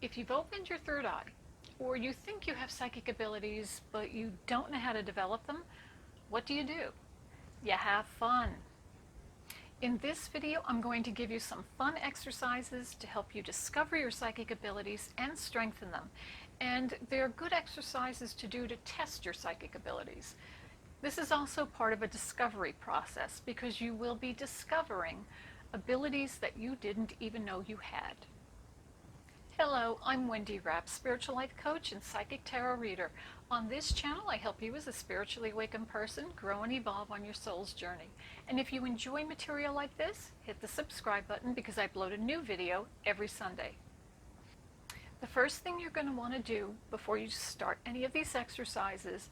If you've opened your third eye, or you think you have psychic abilities but you don't know how to develop them, what do? You have fun. In this video, I'm going to give you some fun exercises to help you discover your psychic abilities and strengthen them. And they're good exercises to do to test your psychic abilities. This is also part of a discovery process because you will be discovering abilities that you didn't even know you had. Hello, I'm Wendy Rapp, spiritual life coach and psychic tarot reader. On this channel, I help you as a spiritually awakened person grow and evolve on your soul's journey. And if you enjoy material like this, hit the subscribe button because I upload a new video every Sunday. The first thing you're going to want to do before you start any of these exercises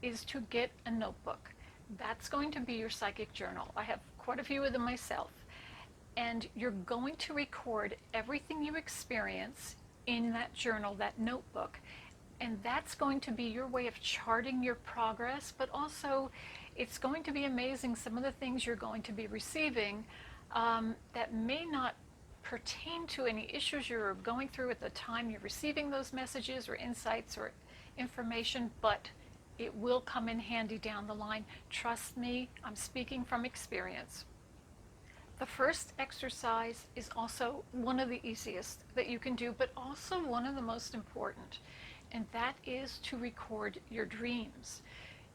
is to get a notebook. That's going to be your psychic journal. I have quite a few of them myself. And you're going to record everything you experience in that journal, that notebook. And that's going to be your way of charting your progress, but also it's going to be amazing some of the things you're going to be receiving that may not pertain to any issues you're going through at the time you're receiving those messages or insights or information, but it will come in handy down the line. Trust me, I'm speaking from experience. The first exercise is also one of the easiest that you can do, but also one of the most important, and that is to record your dreams.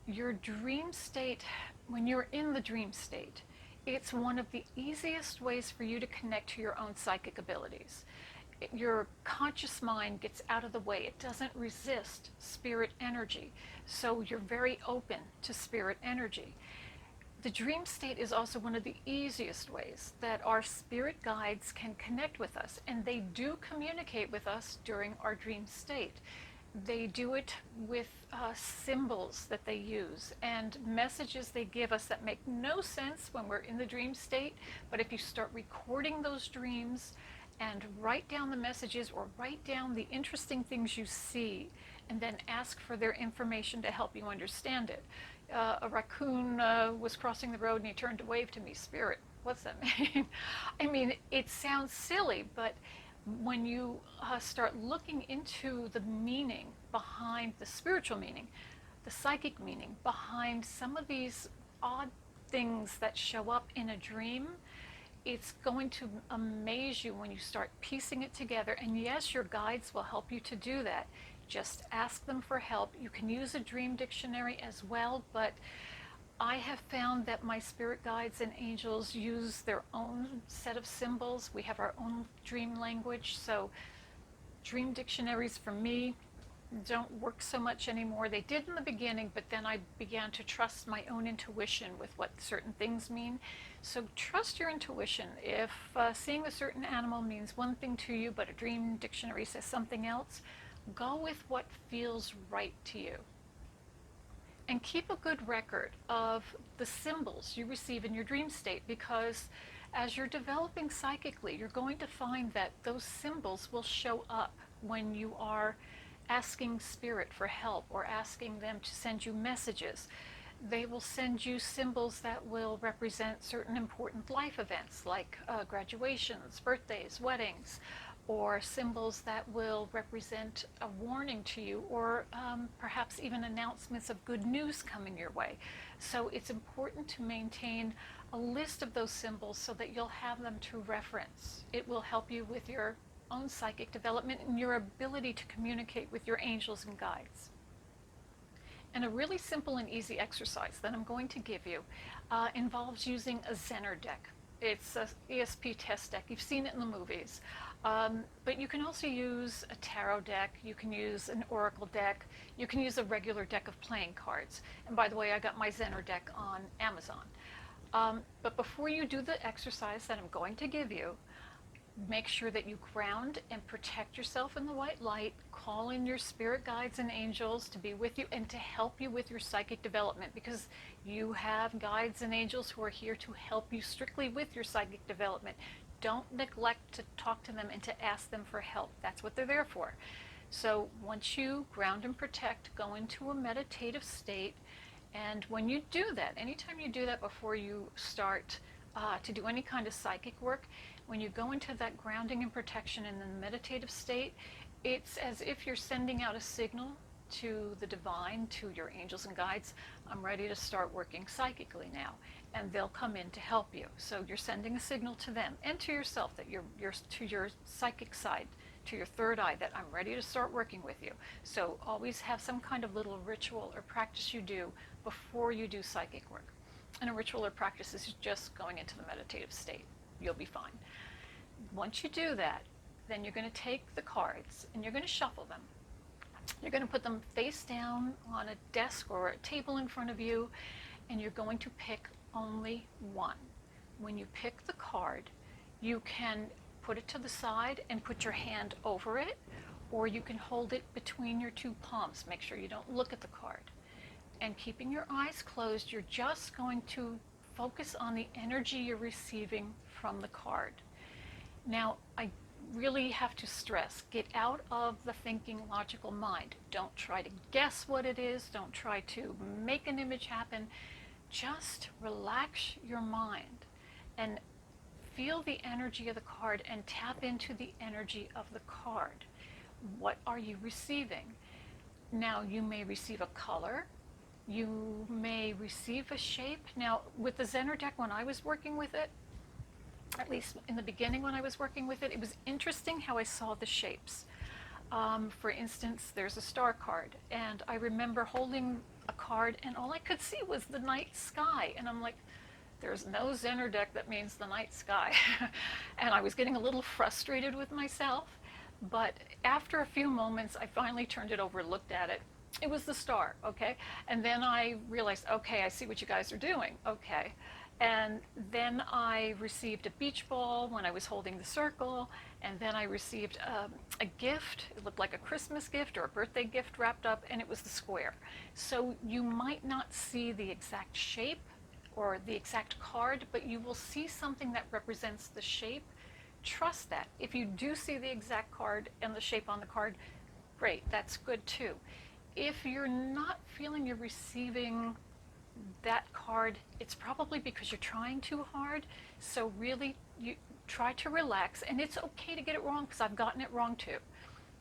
Your dream state, when you're in the dream state, it's one of the easiest ways for you to connect to your own psychic abilities. Your conscious mind gets out of the way. It doesn't resist spirit energy, so you're very open to spirit energy. The dream state is also one of the easiest ways that our spirit guides can connect with us, and they do communicate with us during our dream state. They do it with symbols that they use and messages they give us that make no sense when we're in the dream state, but if you start recording those dreams and write down the messages or write down the interesting things you see and then ask for their information to help you understand it. A raccoon was crossing the road and he turned to wave to me. Spirit, what's that mean? I mean, it sounds silly, but when you start looking into the meaning behind the spiritual meaning, the psychic meaning behind some of these odd things that show up in a dream, it's going to amaze you when you start piecing it together. And yes, your guides will help you to do that. Just ask them for help. You can use a dream dictionary as well, but I have found that my spirit guides and angels use their own set of symbols. We have our own dream language, so dream dictionaries for me don't work so much anymore. They did in the beginning, but then I began to trust my own intuition with what certain things mean. So trust your intuition. If seeing a certain animal means one thing to you, but a dream dictionary says something else, go with what feels right to you. And keep a good record of the symbols you receive in your dream state, because as you're developing psychically, you're going to find that those symbols will show up when you are asking spirit for help or asking them to send you messages. They will send you symbols that will represent certain important life events like graduations, birthdays, weddings, or symbols that will represent a warning to you, or perhaps even announcements of good news coming your way. So it's important to maintain a list of those symbols so that you'll have them to reference. It will help you with your own psychic development and your ability to communicate with your angels and guides. And a really simple and easy exercise that I'm going to give you involves using a Zener deck. It's an ESP test deck. You've seen it in the movies. But you can also use a tarot deck. You can use an oracle deck. You can use a regular deck of playing cards. And by the way, I got my Zener deck on Amazon. But before you do the exercise that I'm going to give you, make sure that you ground and protect yourself in the white light. Call in your spirit guides and angels to be with you and to help you with your psychic development, because you have guides and angels who are here to help you strictly with your psychic development. Don't neglect to talk to them and to ask them for help. That's what they're there for. So once you ground and protect, go into a meditative state. And when you do that, anytime you do that before you start to do any kind of psychic work, When you go into that grounding and protection in the meditative state, it's as if you're sending out a signal to the divine, to your angels and guides. I'm ready to start working psychically now, and they'll come in to help you. So you're sending a signal to them and to yourself, that you're to your psychic side, to your third eye, that I'm ready to start working with you. So always have some kind of little ritual or practice you do before you do psychic work. And a ritual or practice is just going into the meditative state. You'll be fine. Once you do that, then you're going to take the cards and you're going to shuffle them. You're going to put them face down on a desk or a table in front of you, and you're going to pick only one. When you pick the card, you can put it to the side and put your hand over it, or you can hold it between your two palms. Make sure you don't look at the card. And keeping your eyes closed, you're just going to focus on the energy you're receiving from the card. Now, I really have to stress, get out of the thinking logical mind. Don't try to guess what it is. Don't try to make an image happen. Just relax your mind and feel the energy of the card and tap into the energy of the card. What are you receiving? Now, you may receive a color. You may receive a shape. Now, with the Zener deck, when I was working with it, at least in the beginning when I was working with it, it was interesting how I saw the shapes. For instance, there's a star card, and I remember holding a card and all I could see was the night sky, and I'm like, there's no Zener deck that means the night sky. And I was getting a little frustrated with myself, but after a few moments I finally turned it over, looked at it. It was the star, okay? And then I realized, okay, I see what you guys are doing, okay. And then I received a beach ball when I was holding the circle, and then I received a gift. It looked like a Christmas gift or a birthday gift wrapped up, and it was the square. So you might not see the exact shape or the exact card, but you will see something that represents the shape. Trust that. If you do see the exact card and the shape on the card, great, that's good too. If you're not feeling you're receiving that card, it's probably because you're trying too hard. So really, you try to relax, and it's okay to get it wrong, because I've gotten it wrong too.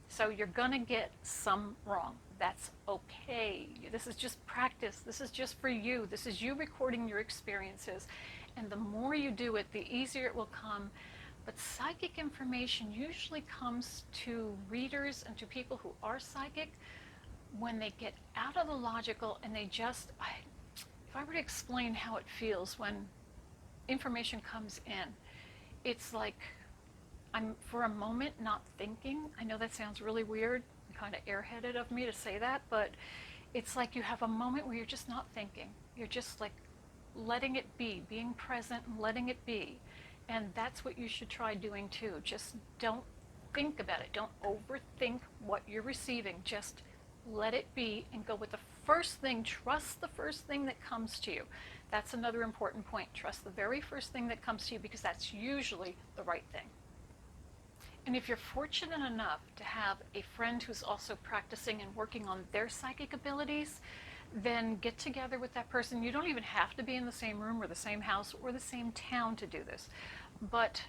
So you're gonna get some wrong. That's okay. This is just practice. This is just for you. This is you recording your experiences. And the more you do it, the easier it will come. But psychic information usually comes to readers and to people who are psychic when they get out of the logical and they just, if I were to explain how it feels when information comes in, it's like I'm for a moment not thinking. I know that sounds really weird, kind of airheaded of me to say that, but it's like you have a moment where you're just not thinking. You're just like letting it be, being present and letting it be. And that's what you should try doing too. Just don't think about it. Don't overthink what you're receiving. Just let it be and go with the first thing. Trust the first thing that comes to you. That's another important point. Trust the very first thing that comes to you, because that's usually the right thing. And if you're fortunate enough to have a friend who's also practicing and working on their psychic abilities, then get together with that person. You don't even have to be in the same room or the same house or the same town to do this, but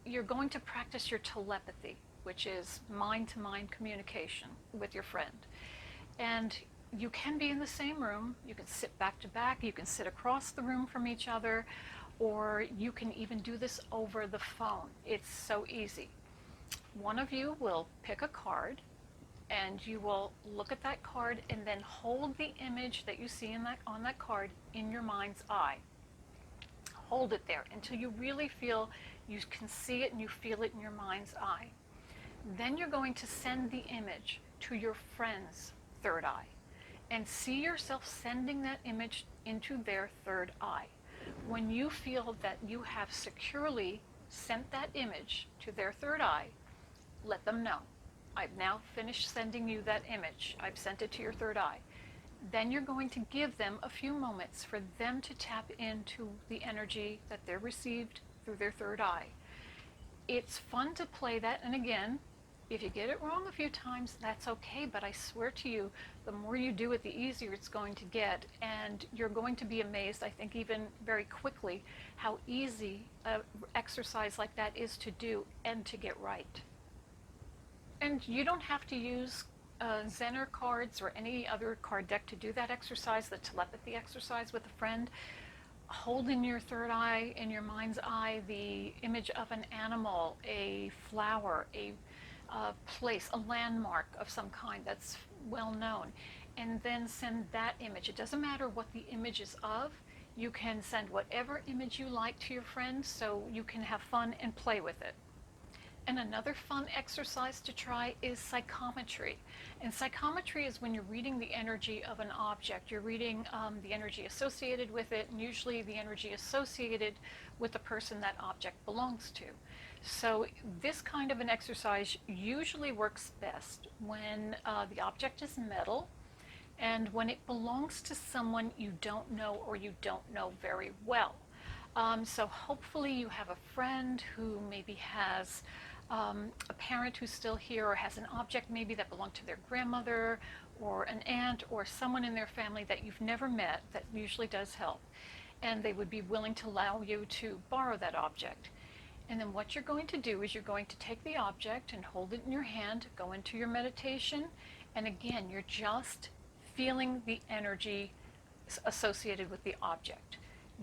you're going to practice your telepathy, which is mind-to-mind communication with your friend. And you can be in the same room, you can sit back to back, you can sit across the room from each other, or you can even do this over the phone. It's so easy. One of you will pick a card, and you will look at that card and then hold the image that you see on that card in your mind's eye. Hold it there until you really feel you can see it and you feel it in your mind's eye. Then you're going to send the image to your friend's third eye and see yourself sending that image into their third eye. When you feel that you have securely sent that image to their third eye, let them know. I've now finished sending you that image. I've sent it to your third eye. Then you're going to give them a few moments for them to tap into the energy that they're received through their third eye. It's fun to play that, and again, If you get it wrong a few times, that's okay, but I swear to you, the more you do it, the easier it's going to get, and you're going to be amazed, I think even very quickly, how easy an exercise like that is to do and to get right. And you don't have to use Zener cards or any other card deck to do that exercise, the telepathy exercise with a friend. Hold in your third eye, in your mind's eye, the image of an animal, a flower, a place, a landmark of some kind that's well known, and then send that image. It doesn't matter what the image is of. You can send whatever image you like to your friend so you can have fun and play with it. And another fun exercise to try is psychometry. And psychometry is when you're reading the energy of an object. You're reading the energy associated with it, and usually the energy associated with the person that object belongs to. So this kind of an exercise usually works best when the object is metal and when it belongs to someone you don't know or you don't know very well. So hopefully you have a friend who maybe has a parent who's still here, or has an object maybe that belonged to their grandmother or an aunt or someone in their family that you've never met. That usually does help, and they would be willing to allow you to borrow that object. And then what you're going to do is you're going to take the object and hold it in your hand, go into your meditation, and again, you're just feeling the energy associated with the object.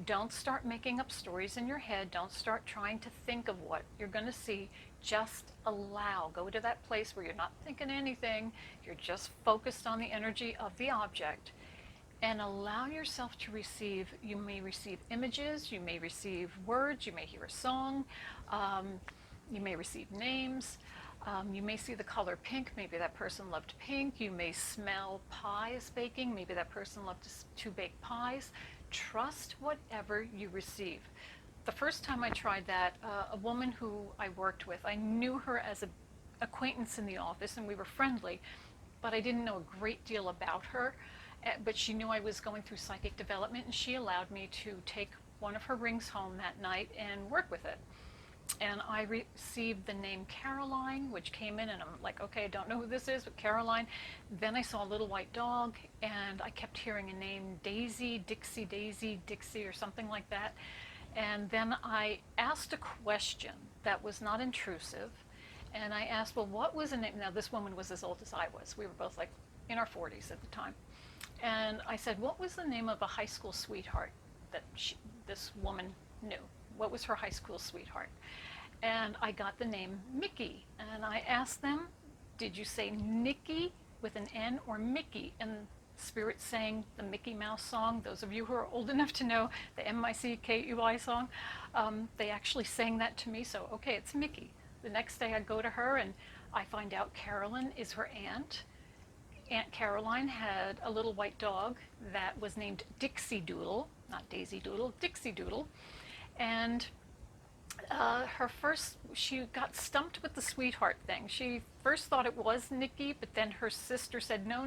Don't start making up stories in your head. Don't start trying to think of what you're going to see. Just allow. Go to that place where you're not thinking anything. You're just focused on the energy of the object. And allow yourself to receive. You may receive images. You may receive words. You may hear a song. You may receive names. You may see the color pink. Maybe that person loved pink. You may smell pies baking. Maybe that person loved to bake pies. Trust whatever you receive. The first time I tried that, a woman who I worked with, I knew her as an acquaintance in the office and we were friendly, but I didn't know a great deal about her. But she knew I was going through psychic development, and she allowed me to take one of her rings home that night and work with it. And I received the name Caroline, which came in, and I'm like, okay, I don't know who this is, but Caroline. Then I saw a little white dog, and I kept hearing a name, Daisy, Dixie, or something like that. And then I asked a question that was not intrusive, and I asked, well, what was the name? Now, this woman was as old as I was. We were both like in our 40s at the time. And I said, what was the name of a high school sweetheart that this woman knew? What was her high school sweetheart? And I got the name Mickey. And I asked them, did you say Nikki with an N or Mickey? And Spirit sang the Mickey Mouse song. Those of you who are old enough to know the M-I-C-K-E-Y song, they actually sang that to me. So, okay, it's Mickey. The next day I go to her and I find out Carolyn is her aunt. Aunt Caroline had a little white dog that was named Dixie Doodle, not Daisy Doodle, Dixie Doodle. And she got stumped with the sweetheart thing. She first thought it was Nikki, but then her sister said, no,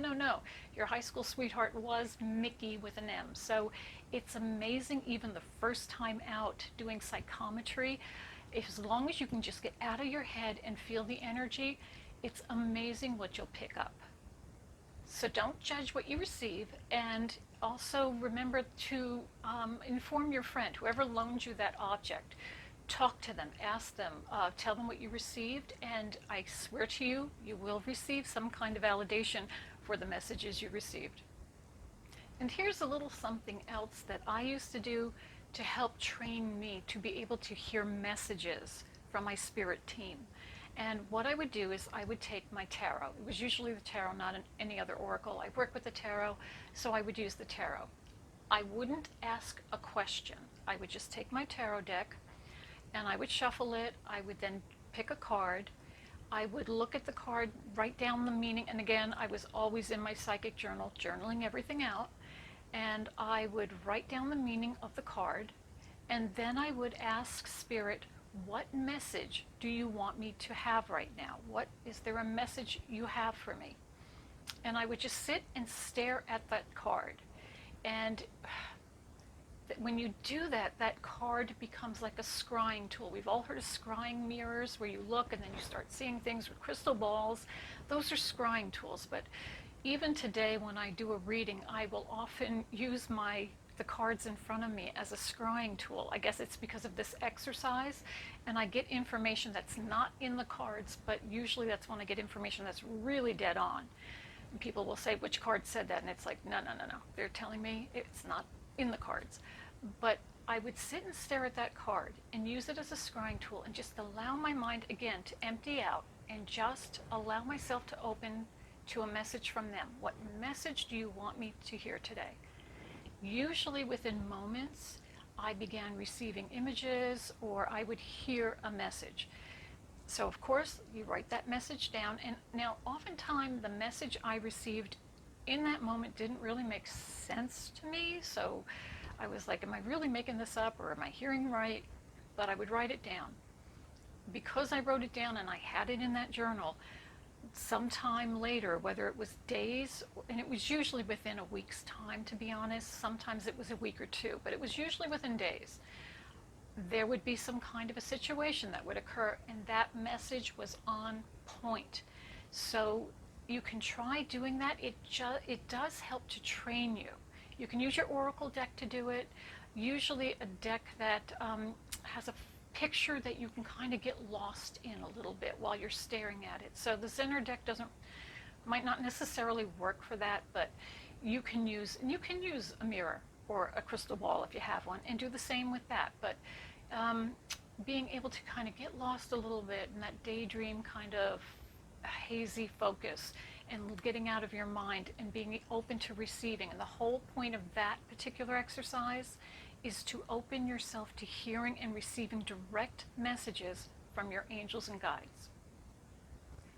your high school sweetheart was Mickey with an M. So it's amazing, even the first time out doing psychometry, as long as you can just get out of your head and feel the energy, it's amazing what you'll pick up. So don't judge what you receive, and also remember to inform your friend, whoever loaned you that object. Talk to them, ask them, tell them what you received, and I swear to you, you will receive some kind of validation for the messages you received. And here's a little something else that I used to do to help train me to be able to hear messages from my spirit team. And what I would do is I would take my tarot. It was usually the tarot, not any other oracle. I work with the tarot, so I would use the tarot. I wouldn't ask a question. I would just take my tarot deck and I would shuffle it. I would then pick a card. I would look at the card, write down the meaning, and again, I was always in my psychic journal, journaling everything out, and I would write down the meaning of the card, and then I would ask Spirit, what message do you want me to have right now? Is there a message you have for me? And I would just sit and stare at that card. And when you do that, that card becomes like a scrying tool. We've all heard of scrying mirrors, where you look and then you start seeing things with crystal balls. Those are scrying tools. But even today, when I do a reading, I will often use the cards in front of me as a scrying tool. I guess it's because of this exercise, and I get information that's not in the cards, but usually that's when I get information that's really dead on. And people will say, which card said that? And it's like, no. They're telling me it's not in the cards. But I would sit and stare at that card and use it as a scrying tool and just allow my mind again to empty out and just allow myself to open to a message from them. What message do you want me to hear today? Usually within moments, I began receiving images or I would hear a message. So of course, you write that message down, and now oftentimes the message I received in that moment didn't really make sense to me, so I was like, am I really making this up, or am I hearing right? But I would write it down. Because I wrote it down and I had it in that journal, sometime later, whether it was days, and it was usually within a week's time, to be honest, sometimes it was a week or two, but it was usually within days, there would be some kind of a situation that would occur, and that message was on point. So you can try doing that. It does help to train you. You can use your oracle deck to do it. Usually a deck that has a picture that you can kind of get lost in a little bit while you're staring at it. So the Zenner deck might not necessarily work for that, but you can use a mirror or a crystal ball if you have one, and do the same with that. But being able to kind of get lost a little bit in that daydream kind of hazy focus, and getting out of your mind and being open to receiving. And the whole point of that particular exercise is to open yourself to hearing and receiving direct messages from your angels and guides.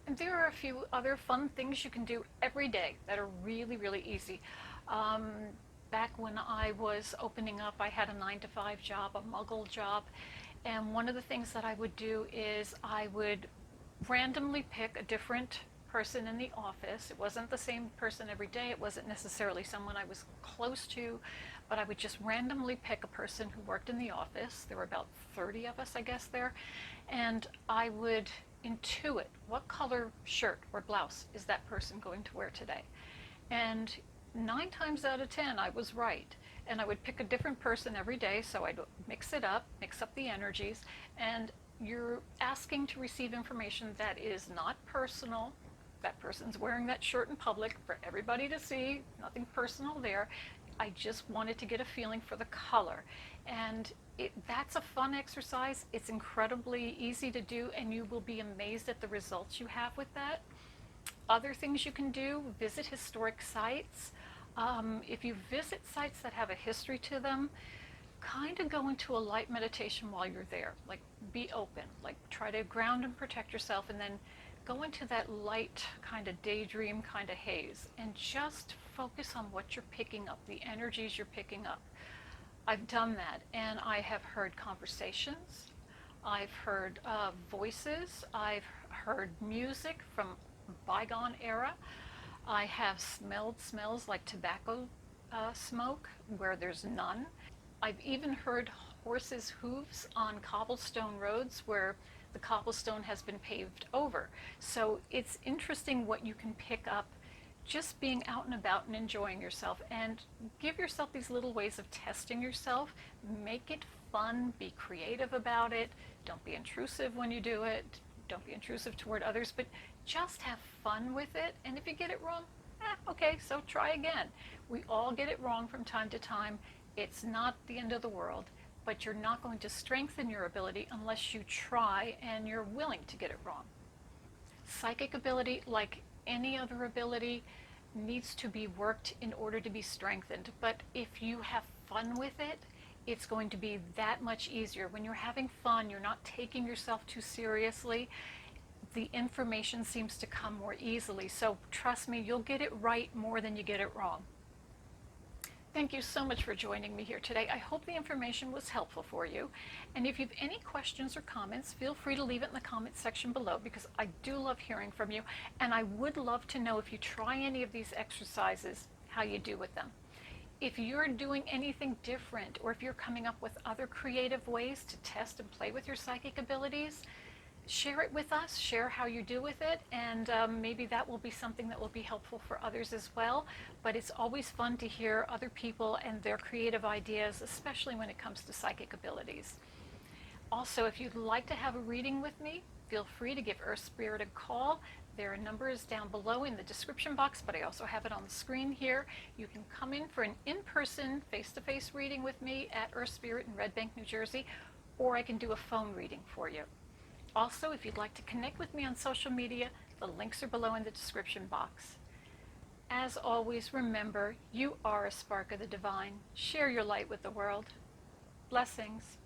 And there are a few other fun things you can do every day that are really, really easy. Back when I was opening up, I had a 9-to-5 job, a muggle job, and one of the things that I would do is I would randomly pick a different person in the office. It wasn't the same person every day. It wasn't necessarily someone I was close to, but I would just randomly pick a person who worked in the office. There were about 30 of us, I guess, there, and I would intuit what color shirt or blouse is that person going to wear today. And 9 times out of 10, I was right. And I would pick a different person every day, so I'd mix up the energies, and you're asking to receive information that is not personal. That person's wearing that shirt in public for everybody to see, nothing personal there. I just wanted to get a feeling for the color. And that's a fun exercise. It's incredibly easy to do, and you will be amazed at the results you have with that. Other things you can do, visit historic sites. If you visit sites that have a history to them, kind of go into a light meditation while you're there. Like, be open, like try to ground and protect yourself, and then go into that light kind of daydream kind of haze, and just focus on what you're picking up, the energies you're picking up. I've done that, and I have heard conversations, I've heard voices, I've heard music from bygone era. I have smelled smells like tobacco smoke where there's none. I've even heard horses' hooves on cobblestone roads where the cobblestone has been paved over. So it's interesting what you can pick up just being out and about and enjoying yourself, and give yourself these little ways of testing yourself. Make it fun, be creative about it. Don't be intrusive when you do it. Don't be intrusive toward others, but just have fun with it. And if you get it wrong, okay, so try again. We all get it wrong from time to time. It's not the end of the world, but you're not going to strengthen your ability unless you try and you're willing to get it wrong. Psychic ability, like any other ability, needs to be worked in order to be strengthened. But if you have fun with it, it's going to be that much easier. When you're having fun, you're not taking yourself too seriously, the information seems to come more easily. So trust me, you'll get it right more than you get it wrong. Thank you so much for joining me here today. I hope the information was helpful for you. And if you have any questions or comments, feel free to leave it in the comments section below, because I do love hearing from you. And I would love to know, if you try any of these exercises, how you do with them. If you're doing anything different, or if you're coming up with other creative ways to test and play with your psychic abilities, share it with us, share how you do with it, and maybe that will be something that will be helpful for others as well. But it's always fun to hear other people and their creative ideas, especially when it comes to psychic abilities. Also, if you'd like to have a reading with me, feel free to give EarthSpirit a call. There are numbers down below in the description box, but I also have it on the screen here. You can come in for an in-person, face-to-face reading with me at EarthSpirit in Red Bank, New Jersey, or I can do a phone reading for you. Also, if you'd like to connect with me on social media, the links are below in the description box. As always, remember, you are a spark of the divine. Share your light with the world. Blessings.